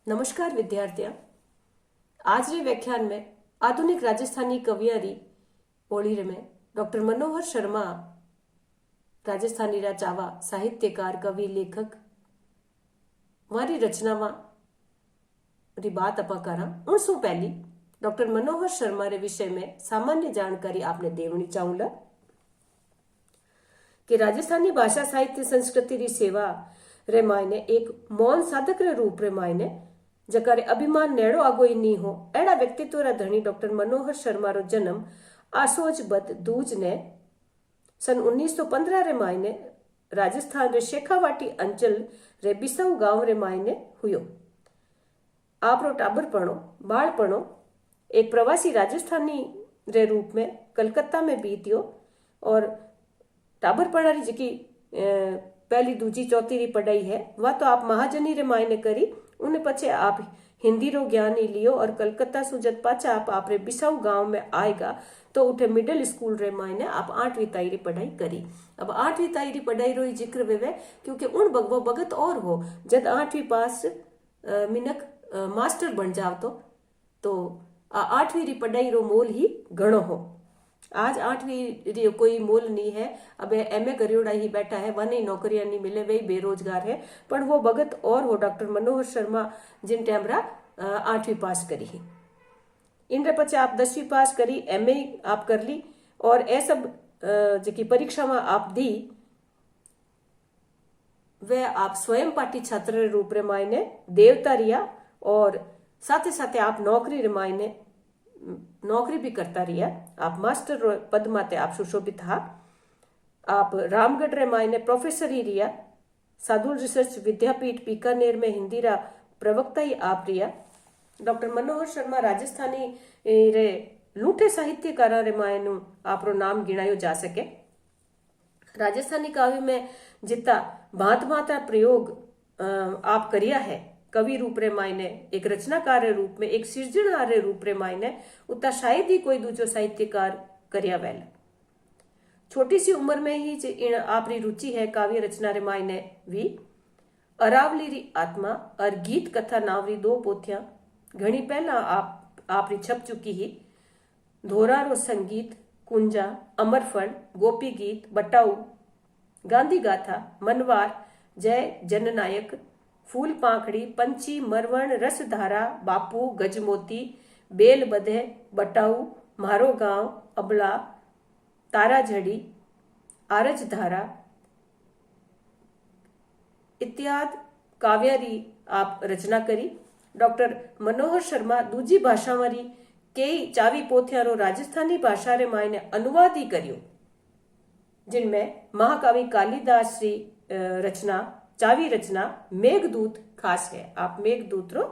नमस्कार विद्यार्थियों। आज रे व्याख्यान में आधुनिक राजस्थानी कवियारी ओळी में डॉक्टर मनोहर शर्मा राजस्थानी रा चावा साहित्यकार कवि लेखक वारी रचना री बात अपा करा। उनसु पहली डॉक्टर मनोहर शर्मा रे विषय में सामान्य जानकारी आपने देवनी चाहूला कि राजस्थानी भाषा साहित्य संस्कृति री सेवा रे मायने एक मौन साधक रे रूप रे मायने जकारे अभिमान नेड़ो आगोई नी हो एड़ा व्यक्तित्व रा धनी डॉक्टर मनोहर शर्मा रो जन्म आसोज बद दूज ने सन 1915 रे मायने राजस्थान रे शेखावाटी अंचल रे बिसाऊ गांव रे मायने हुयो। आप रो टाबरपणो बाळपणो एक प्रवासी राजस्थानी रे रूप में कलकत्ता में बीतियो और टाबरपणा री जिकी पहली दूजी चौथी री पढ़ाई है वह तो आप महाजनी रे मायने करी। उन्हें पछे आप हिंदी रो ज्ञान ही लियो और कलकत्ता सु जद पाछा आप रे बिसाऊ गांव में आएगा तो उठे मिडिल स्कूल रे मायने आप 8वीं ताई री पढ़ाई करी। अब 8वीं ताई री पढ़ाई रो जिक्र वेवे क्योंकि उन वो भगत और हो जद 8वीं पास मिनक मास्टर बन जाव तो 8वीं री पढ़ाई रो मोल ही घणो हो। आज 8वीं री कोई मोल नहीं है। अब एमए करियोड़ा ही बैठा है, वह नहीं नौकरियां नहीं मिले, वही बेरोजगार है। पर वो भगत और हो डॉक्टर मनोहर शर्मा जिन टाइमरा 8वीं पास करी है। इनरे पचे आप 10वीं पास करी, एमए आप कर ली और ए सब जी परीक्षा में आप दी वे आप स्वयं पाठी छात्र रे रूप रे मायने देवता रिया और साथे साथे आप नौकरी रे मायने नौकरी भी करता रिया। आप मास्टर पद माते आप सुशोभित था। आप रामगढ़ रे मायने प्रोफेसर ही रिया। साधुल रिसर्च विद्यापीठ बीकानेर में हिंदी रा प्रवक्ता ही आप रिया। डॉक्टर मनोहर शर्मा राजस्थानी रे लूठे साहित्यकारा रे मायनु आपरो नाम गिनायो जा सके। राजस्थानी काव्य में जितना भांत भांत प्रयोग आप करिया है कवि रूप रे मायने, एक रचनाकार रे रूप में, एक सृजनहार रे रूप रे मायने उतना शायद ही कोई दूसरो साहित्यकार करिया वेल। छोटी सी उम्र में ही आपरी रुचि है काव्य रचना रे मायने भी। अरावली री आत्मा और गीत कथा नावरी 2 पोथियां घणी पहला आपरी छप चुकी ही। धोरा रो संगीत, कुंजा, अमरफल, गोपी गीत, बटाऊ, गांधी गाथा, मनवार, जय जननायक, फूल पाखड़ी, पंछी, मरवण, रसधारा, बापू, गजमोती, बेल बधे, बटाऊ, म्हारो गांव, अबला, तारा झड़ी, आरज धारा इत्यादि काव्यारी आप रचना करी। डॉक्टर मनोहर शर्मा दूजी भाषा वाली कई चावी पोथियारो राजस्थानी भाषा रे मायने अनुवाद ही करियो, जिनमें महाकवि कालिदास री रचना चावी रचना मेघदूत खास है। आप मेघदूत रो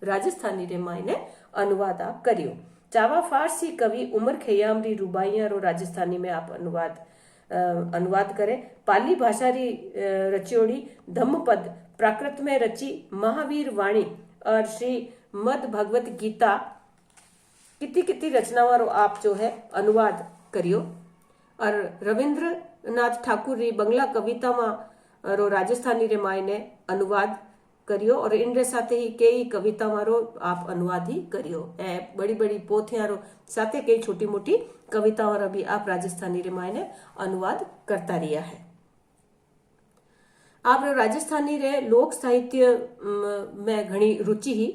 राजस्थानी रे मायने अनुवाद आप करियो। चावा फारसी कवि उमर खयाम री रुबाइयां रो राजस्थानी में आप अनुवाद करे। पाली भाषा री रचियोड़ी धम्मपद प्राकृत में रची महावीर वाणी और श्री मद भगवत गीता किति रचनावारो आप जो है अनुवाद करियो। और रविंद्रनाथ ठाकुर री बंगला कविता में रो राजस्थानी रे मायने अनुवाद करियो और इनरे साथे ही कई कविता मारो आप अनुवाद ही करियो। बड़ी बड़ी पोथियां रो साथे कई छोटी मोटी कविता और अभी आप राजस्थानी रे मायने अनुवाद करता रिया है। आप राजस्थानी रे लोक साहित्य में घणी रुचि ही।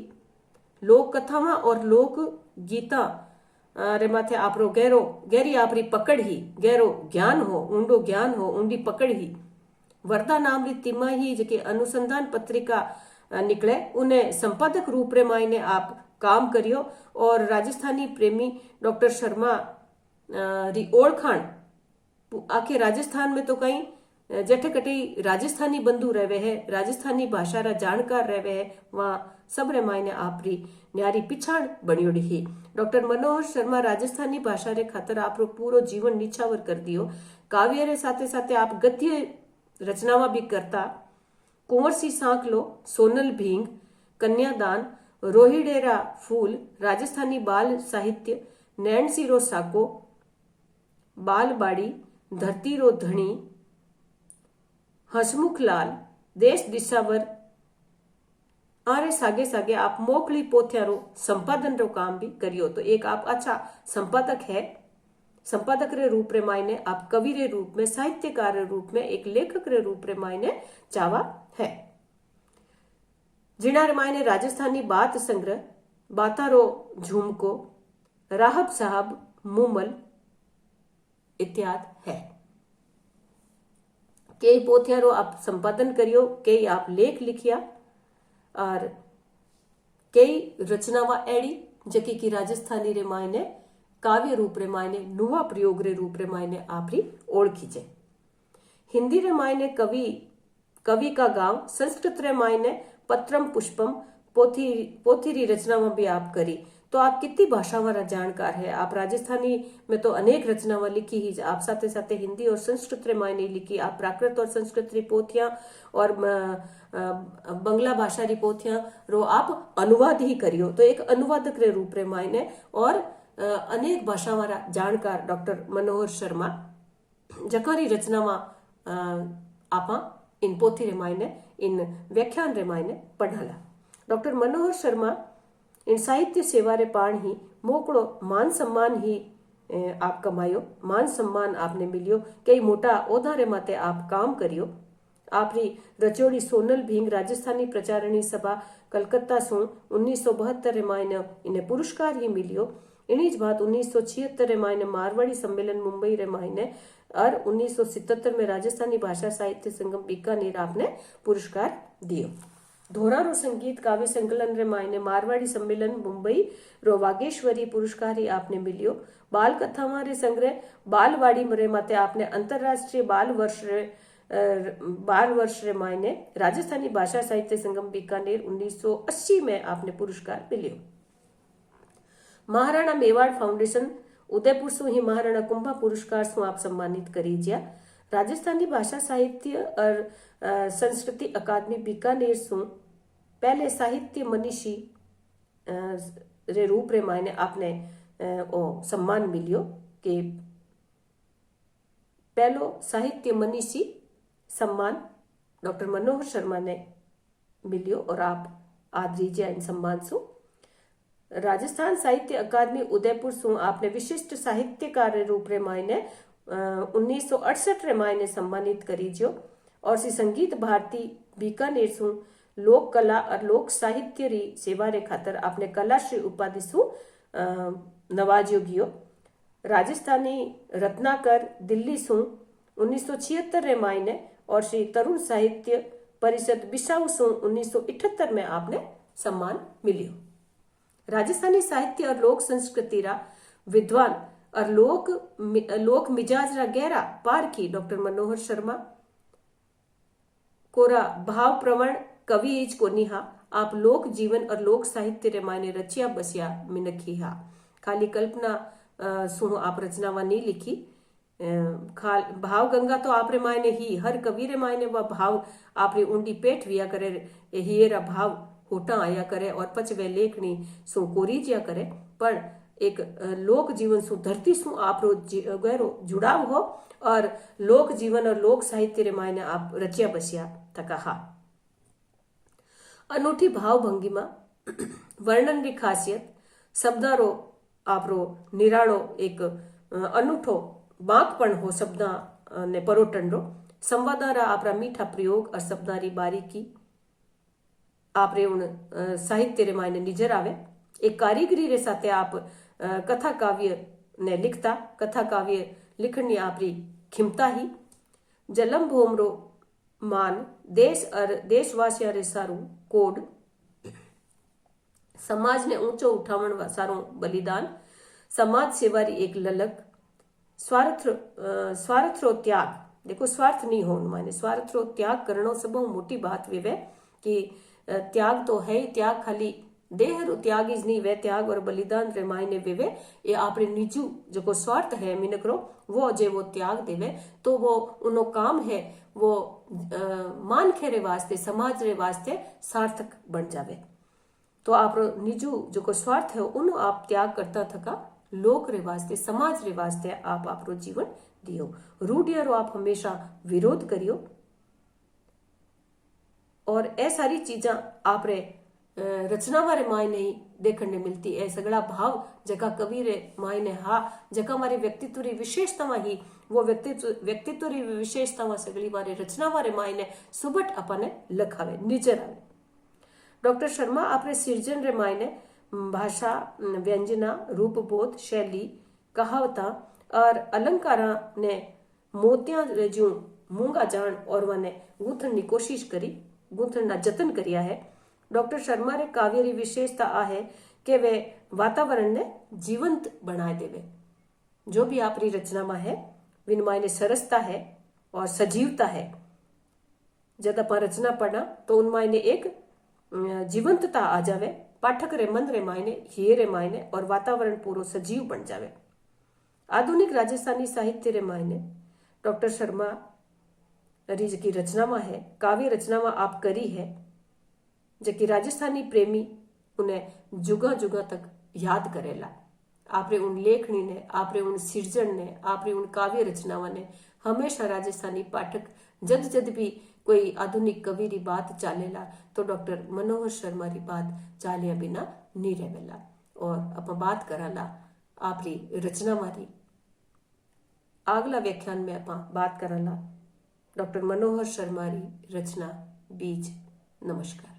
लोक कथावां और लोक गीता रे माथे आपरो गहरी आपरी पकड़ ही, गहरो ज्ञान हो, ऊंडो ज्ञान हो, ऊंडी पकड़ ही। वर्धा नाम री तिमाही जेके अनुसंधान पत्रिका निकले उन्हें संपादक रूप रे मायने आप काम करियो और राजस्थानी प्रेमी डॉक्टर शर्मा री ओळखाण आखे राजस्थान में तो कई जटे कटी राजस्थानी बंधु रहे है, राजस्थानी भाषा रा जानकार रहे है, वहाँ सब रे मायने आपरी न्यारी पिछाड़ बनियोड़ी ही। डॉक्टर मनोहर शर्मा राजस्थानी भाषा रे खातर आपरो पूरो जीवन निछावर कर दियो। काव्य रे साथे साथे आप गद्य रचनावा भी करता। कुंवर सी सांकलो, सोनल भींग, कन्यादान, रोहिडेरा फूल, राजस्थानी बाल साहित्य, नैणसी रो साको, बाल बाड़ी, धरती रो धनी, हसमुख लाल, देश दिशावर आरे सागे सागे आप मोकली पोथिया रो संपादन रो काम भी करियो। तो एक आप अच्छा संपादक है, संपादक रे रूप रे मायने आप कवि रे रूप में, साहित्यकार रे रूप में, एक लेखक रे रूप रे मायने चावा है। जिना रे मायने राजस्थानी बात संग्रह, बातारो झुमको, राहब साहब मुमल इत्यादि है। कई पोथिया रो आप संपादन करियो, कई आप लेख लिखिया और कई रचनावा एड़ी जकी की राजस्थानी रे मायने काव्य रूप रे मायने, नुवा प्रयोग रे रूप रे मायने आपरी ओळखी छे। हिंदी रे मायने कवि, कवि का गांव, संस्कृत रे मायने पत्रम पुष्पम, पोथी री रचनावा भी आप करी। तो आप कितनी भाषा वाला जानकार है। आप राजस्थानी में तो अनेक रचनावां लिखी ही, आप साथे साथे हिंदी और संस्कृत रे मायने लिखी। आप प्राकृत और संस्कृत री पोथियां और बंगला भाषा री पोथियां रो आप अनुवाद ही करियो। तो एक अनुवादक रे रूप रे मायने और अनेक भाषा वाला जानकार डॉक्टर मनोहर शर्मा जकारी रचनावां आपा इन पोथी रे मायने, इन व्याख्यान रे मायने पढ़ाला। डॉक्टर मनोहर शर्मा इन साहित्य सेवा रे पाण ही मोकड़ो मान सम्मान ही आप कमायो, मान सम्मान आपने मिलियो। कई मोटा ओहदा रे माते आप काम करियो। आपरी रचोड़ी सोनल भींग राजस्थानी प्रचारणी सभा कलकत्ता सु 1972 रे मायने इन्हें पुरस्कार ही मिलियो। इन्हीं बात 1976 रे मायने मारवाड़ी सम्मेलन मुंबई रे मायने और 1977 में राजस्थानी भाषा साहित्य संगम बीकानेर आपने पुरस्कार दियो। धोरा रो संगीत काव्य संकलन रे मायने मारवाड़ी सम्मेलन मुंबई रो वागेश्वरी पुरस्कार ही आपने मिलियो। बाल कथावां रे संग्रह बालवाड़ी रे माते आपने अंतरराष्ट्रीय बाल वर्ष रे मायने राजस्थानी भाषा साहित्य संगम बीकानेर 1980 में आपने पुरस्कार मिलियो। महाराणा मेवाड़ फाउंडेशन उदयपुर सु ही महाराणा कुंभा पुरस्कार सु आप सम्मानित करीजिया। राजस्थानी भाषा साहित्य और संस्कृति अकादमी बीकानेर सु पहले साहित्य मनीषी रे रूप रे मायने आपने ओ सम्मान मिलियो कि पहलो साहित्य मनीषी सम्मान डॉक्टर मनोहर शर्मा ने मिलियो और आप आदरीजिया इन सम्मान सु। राजस्थान साहित्य अकादमी उदयपुर सु आपने विशिष्ट साहित्यकार रे रूप रे मायने 1968 रे मायने सम्मानित करीजियो। और सी संगीत भारती बीकानेर सु लोक कला और लोक साहित्य री सेवा रे खातर आपने कलाश्री उपाधि सु नवाजियो गियो। राजस्थानी रत्नाकर दिल्ली सु 1976 रे मायने और श्री तरुण साहित्य परिषद बिसाऊ सु 1978 में आपने सम्मान मिलियो। राजस्थानी साहित्य और लोक संस्कृति रा विद्वान और लोक मिजाज रा गहरा पारखी डॉक्टर मनोहर शर्मा कोरा भाव प्रवण कवि इज को निहा। आप लोक जीवन और लोक साहित्य रे मायने रचिया बसिया मिनखी हा। खाली कल्पना सु आप रचनावा नहीं लिखी। भाव गंगा तो आप रे मायने ही हर कवि रे मायने वह भाव आप रे ऊंडी पेट विया करे, हियरा भाव होटा आया करे और पच वे लेखनी सु कोरीजिया करे। पर एक लोक जीवन सु धरती सु आप रो गहरो जुड़ाव हो और लोक जीवन और लोक साहित्य रे मायने आप रचिया बसिया तका हा। अनूठी भाव भंगिमा, वर्णन री खासियत, शब्दारो आप रो निराळो एक अनूठो बांकपण हो शब्दा ने परोटन रो, संवादारा आपरा मीठा प्रयोग और शब्दारी बारीकी आप रे उन साहित्य रे मायने निजर आवे। एक कारीगरी रे साथे आप कथा काव्य ने लिखता, कथा काव्य लिखनी आपरी खिमता ही। जलम भोम रो मान, देश और देशवासिया रे सारू कोड, समाज ने ऊंचो उठावण सारो बलिदान, समाज सेवारी एक ललक, स्वार्थरो त्याग। देखो स्वार्थ नहीं हो माने स्वार्थरो त्याग करनो सब मोटी बात वे कि त्याग तो है, त्याग खाली देह रो त्याग इज नहीं वे त्याग और बलिदान रे मायने वे ये आपरे निजू जो स्वार्थ है मिनकरो वो जे वो त्याग देवे तो वो उनो काम है वो मान खेरे वास्ते समाज रे वास्ते सार्थक बन जावे। तो आप निजू जो स्वार्थ है उनो आप त्याग करता थका लोक रे वास्ते समाज रे वास्ते आप रो जीवन दियो। रूढ़िया रो आप हमेशा विरोध करियो और ए सारी चीजा आप रे रचना वाले मायने ही देखने मिलती है। सगड़ा भाव जका कवि रे मायने हा, जका हमारी व्यक्तित्व री विशेषतावा ही वो व्यक्तित्व री विशेषतावा सगड़ी वारे रचना वाले मायने सुबट अपने लखावे निजर आवे। डॉक्टर शर्मा आपरे सिरजन रे मायने भाषा, व्यंजना, रूपबोध, शैली, कहावता और अलंकारा ने मोतिया जो मूंगा जान और वने गूंथण की कोशिश करी, गूंथण ना जतन करिया है। डॉक्टर शर्मा रे काव्य री विशेषता आ है कि वे वातावरण ने जीवंत बनाए देवे। जो भी आपरी रचना में है विन मायने सरसता है और सजीवता है। जब आप रचना पढ़ना तो उन मायने एक जीवंतता आ जावे, पाठक रे मन रे मायने, हिये रे मायने और वातावरण पूरो सजीव बन जावे। आधुनिक राजस्थानी साहित्य रे मायने डॉक्टर शर्मा री जकी रचना में है, काव्य रचना में आप करी है, जकी राजस्थानी प्रेमी उन्हें जुगा जुगा तक याद करेला। आपरे उन लेखनी ने, आपरे उन सिरजन ने, आपरे उन काव्य रचनाओं ने हमेशा राजस्थानी पाठक जद जद भी कोई आधुनिक कवि री बात चालेला तो डॉक्टर मनोहर शर्मा री बात चालिया बिना नहीं रहेला। और आप बात कराला आपरी रचना मारी। अगला व्याख्यान में आप बात कराला डॉक्टर मनोहर शर्मा री रचना बीज। नमस्कार।